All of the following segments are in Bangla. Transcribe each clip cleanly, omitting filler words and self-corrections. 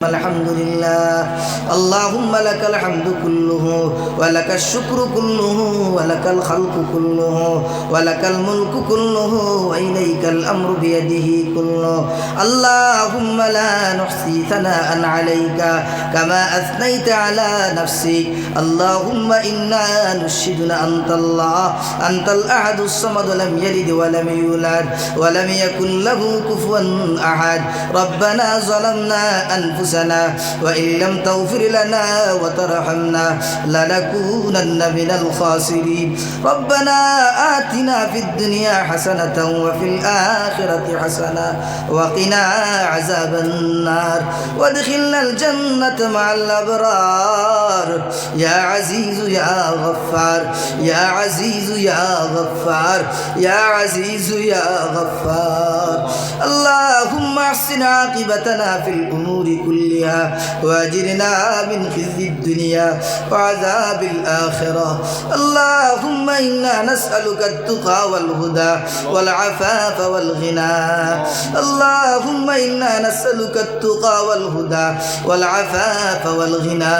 الحمد لله اللهم لك الحمد كله ولك الشكر كله ولك الخلق كله ولك الملك كله وإليك الأمر بيده كله اللهم لا نحصي ثناء عليك كما أثنيت على نفسك اللهم إنا نشهد أنت الله أنت الأحد الصمد لم يلد ولم يولد ولم يكن له كفوا أحد ربنا ظلمنا أنفسنا وإن لم تغفر لنا وترحمنا لنكونن من الخاسرين ربنا آتنا في الدنيا حسنة وفي الآخرة حسنة وقنا عذاب النار وادخلنا الجنة مع الأبرار يا عزيز يا غفار يا عزيز يا غفار يا عزيز يا غفار اللهم احسن عاقبتنا في الأمور كلها واجرنا من خزي الدنيا وعذاب الآخرة اللهم إنا نسألك التقى والهدى والعفاف والغنى اللهم إنا نسألك التقى والهدى والعفاف والغنى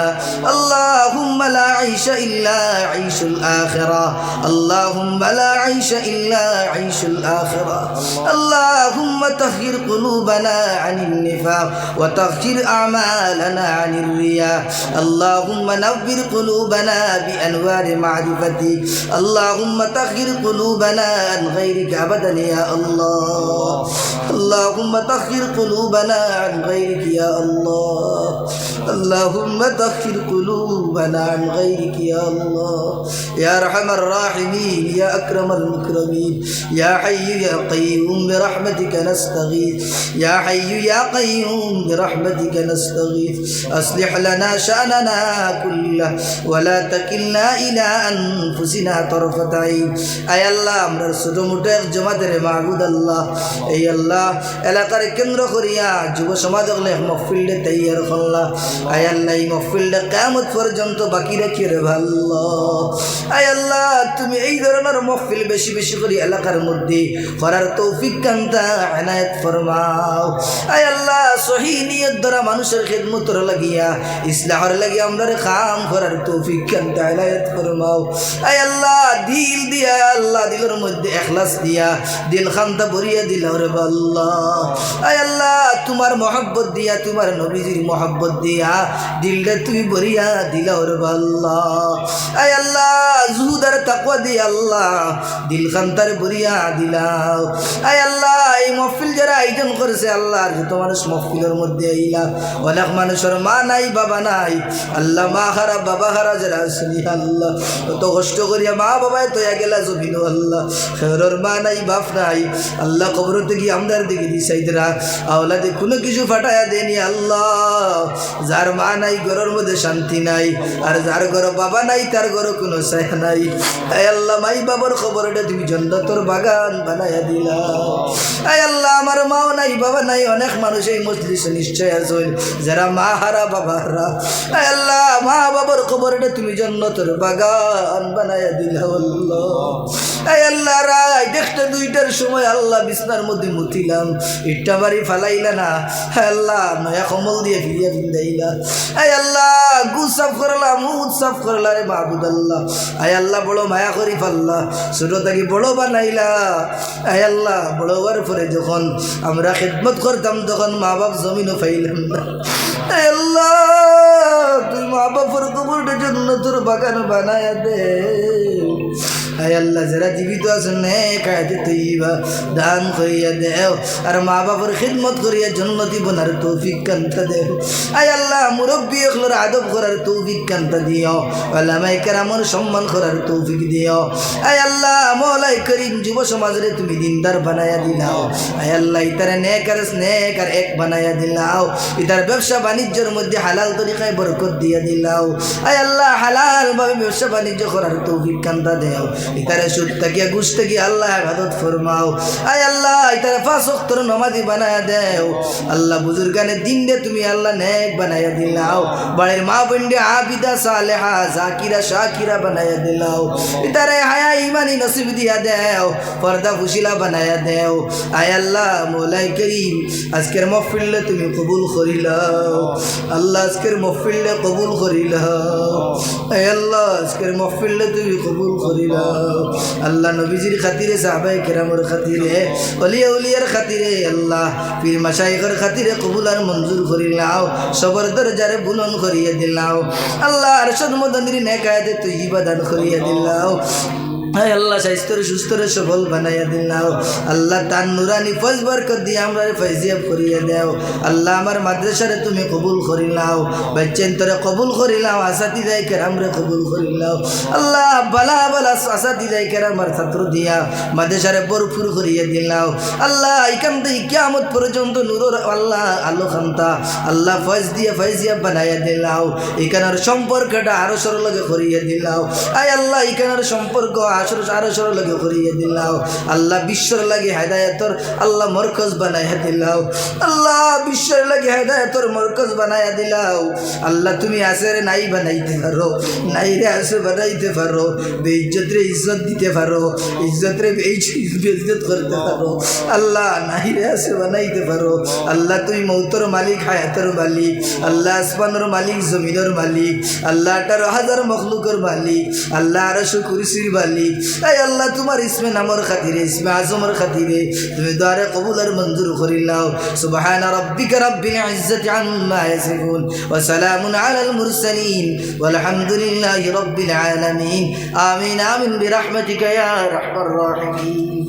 اللهم لا عيش إلا عيش الآخرة اللهم لا عيش إلا عيش الآخرة اللهم طهر قلوبنا عن النفاق وطهر أعمالنا عن الرياء اللهم نور قلوبنا بأنوار معرفتك اللهم طهر قلوبنا عن غيرك أبدا يا الله اللهم طهر قلوبنا عن غيرك يا الله اللهم طهر قلوبنا عن غيرك يا الله يا أرحم الراحمين يا أكرم المكرمين يا حي يا قيوم برحمتك نستغيث يا حي يا قيوم برحمتك نستغيث أصلح لنا شأننا كله ولا تكلنا إلى أنفسنا طرفة عين أي الله أمر سدومتك جمادر معبود الله أي الله এলাকার কেন্দ্র করিয়া যুব সমাজ মহফিল তৈয়ার করলা আয় আল্লাহ এই মহফিল কিয়ামত পর্যন্ত বাকি রাখিয়ে রে আল্লাহ আয় আল্লাহ তুমি এই ধরনের মহফিল বেশি বেশি করে এলাকার মধ্যে করার তৌফিক কান্তা এনায়েত ফরমাও আয় আল্লাহ সহি নিয়ত দ্বারা মানুষের খিদমতের লাগিয়া ইসলাহর লাগিয়া আমরা কাম করার তৌফিক কান্তা এনায়েত ফরমাও আয় আল্লাহ দিল দিয়া আল্লাহ দিলের মধ্যে ইখলাস দিয়া দিল খান্তা ভরিয়া দিলাও রে আল্লাহ আয় আল্লাহ তোমার মহব্বত দিয়া তোমার নবীজির মহব্বত দিয়া দিলটা তুমি ভরিয়া দিলাও রে আল্লাহ আয় আল্লাহ জুহুদ আর তাকওয়া দিয়া আল্লাহ দিল খান্তার ভরিয়া দিলাও আয় আল্লাহ এই মহফিল যারা আয়োজন করেছে আল্লাহ যত মানুষ মহফিলের মধ্যে আইলা অনেক মানুষের মা নাই বাবা নাই আল্লাহ মা হারা বাবা হারা যারা আসলি আল্লাহ কত কষ্ট করিয়া মা বাবায় তৈয়া গেলা জমিন আল্লাহ খেরর মা নাই বাপ নাই আল্লাহ কবর থেকে আমদার দিকে দিছাইদরা আওলাদে কোনো কিছু ফাটায়া দেনি আল্লাহ যার মা নাই ঘরের মধ্যে শান্তি নাই আর যার ঘর বাবা নাই তার ঘর কোনো ছায়া নাই আয় আল্লাহ মাই বাবার খবরটা তুমি জান্নাতের বাগান বানায়া দিলা আয় আল্লাহ আমার মাও নাই বাবা নাই অনেক মানুষ এই মজলিসে নিশ্চয় আছে যারা মা হারা বাবা হারা আয় আল্লাহ মা বাবার খবরটা তুমি জান্নাতের বাগান বানায়া দিলা আল্লাহ আয় আল্লাহ রাই দেখতে দুইটার সময় আল্লাহ বিছনার মধ্যে মুতিলাম ইটটা বাড়ি ফালাইলা না আল্লাহ নয়া কমল দিয়ে ফিরিয়া ফিন্দাইলা আয় আল্লাহ গু সাফ করলাম মুখ সাফ করলা রে মাহবুদ আল্লাহ আয় আল্লাহ বড় মায়া করি ফাল্লা ছোট থাকি বড় বানাইলা আয় আল্লাহ বড় হওয়ার পরে যখন আমরা খেদমত করতাম তখন মা বাপ জমিনও পাইলাম না আয় আল্লাহ তুই মা বাপর কবরটা জন্য তোর বাগান বানায়া দে আয় আল্লাহ যারা জীবিত আছেন নেক হায়াতে তৈবা দান করিয়া দেও আর মা বাবার খিদমত করিয়া জান্নাতি বনার তৌফিক কান্তা দেও আয় আল্লাহ মুরব্বী এগুলোর আদব করার তৌফিক কান্তা দিও ওলামায়ে কেরামের সম্মান করার তৌফিক দিও আয় আল্লাহ মওলাই করিম যুব সমাজরে তুমি দিনদার বানায়া দিলাও আয় আল্লাহ ইতারে নেক আর এক বানায়া দিলাও ইতার ব্যবসা বাণিজ্যের মধ্যে হালাল তরিকায় বরকত দিয়া দিলাও আয় আল্লাহ হালাল ভাবে ব্যবসা বাণিজ্য করার তৌফিক কান্তা দেও ইতারে সুদ থাকিয়া ঘুষ থেকে আল্লাহ ইবাদত ফরমাও আয় আল্লাহ ইতারে 5 ওয়াক্তের নামাজি বানায়া দেও আল্লাহ বুজুর্গানে দিন দে তুমি আল্লাহ নেক বানায়া দিলাও বাড়ির মা বন্ডে আবিদা সালেহা জাকিরা শাকিরা বানায়া দিলাও ইতারে হায়া ইমানি নসিব দিয়া দেও পর্দা ফুশিলা বানায়া দেও আয় আল্লাহ মৌলাই করিম আজকের মাহফিলে তুমি কবুল করিলাও আল্লাহ আজকের মাহফিলে কবুল করিলাও আয় আল্লাহ আজকের মাহফিলে তুমি কবুল করিলাও আল্লাহ নবীজির খাতিরে সাহাবায়ে কেরামের খাতিরে ওলিয়া উলিয়ার খাতিরে আল্লাহ পীর মাশাইখের খাতিরে কবুল আর মঞ্জুর করিলাও সবর দরজারে বুলন করিয়ে দিলাও আল্লাহ আরশদ মদনির নেকায়াতে তৈয়বা দান করিয়ে দিলাও হায় আল্লাহ স্বাস্থ্যের সুস্থরে সফল বানাইয়া দিলাও আল্লাহ তার নুরানি ফজ বরকত দিয়ে আমরা ফয়জিয়াব করিয়া দেও আল্লাহ আমার মাদ্রাসারে তুমি কবুল করিলাও বাচ্চেন তোরে কবুল করিলাও আসাতিদাই কেরামরে কবুল করিলাও আল্লাহ বালা বালা আসাতিদাই কেরামার ছাত্র দিয়া মাদ্রাসারে ভরপুর করিয়া দিলাও আল্লাহ এখান থেকে কিয়ামত পর্যন্ত নূরের আল্লাহ আলো খান্তা আল্লাহ ফজ দিয়ে ফয়জিয়াব বানাইয়া দিলাও এখানের সম্পর্কটা আরো সরলগে করিয়া দিলাও আয় আল্লাহ এখানের সম্পর্ক আরো সরল লাগে করিয়ে দিলাও আল্লাহ বিশ্বর লাগে হেদায়েতর আল্লাহ মরকজ বানাইয়া দিলাও আল্লাহ বিশ্বর লাগে হেদায়েতর মরকজ বানাইয়া দিলাও আল্লাহ তুমি আসরে নাই বানাইতে পারো নাই রে আসে বানাইতে পারো বেইজ্জত রে ইজ্জত দিতে পারো ইজ্জত রে বেইজ্জত করতে পারো আল্লাহ নাই রে আসে বানাইতে পারো আল্লাহ তুমি মৌতর মালিক হায়াতের মালিক আল্লাহ আসমানের মালিক জমিনের মালিক আল্লাহ 18,000 মখলুকের মালিক আল্লাহ আরশ কুরসির মালিক আয় আল্লাহ তোমার ইসমে নামর খাতিরে ইসমে আজমের খাতিরে তুমি দোয়ারে কবুল আর মঞ্জুর করিলাও সুবহান রাব্বিকা রাব্বিল ইজ্জাতি আম্মা ইয়াসিফুন ওয়া সালামুন আলাল মুরসালিন ওয়ালহামদুলিল্লাহি রাব্বিল আলামিন আমিন আমিন বিরহমাতিকা ইয়া আরহামার রাহিমিন।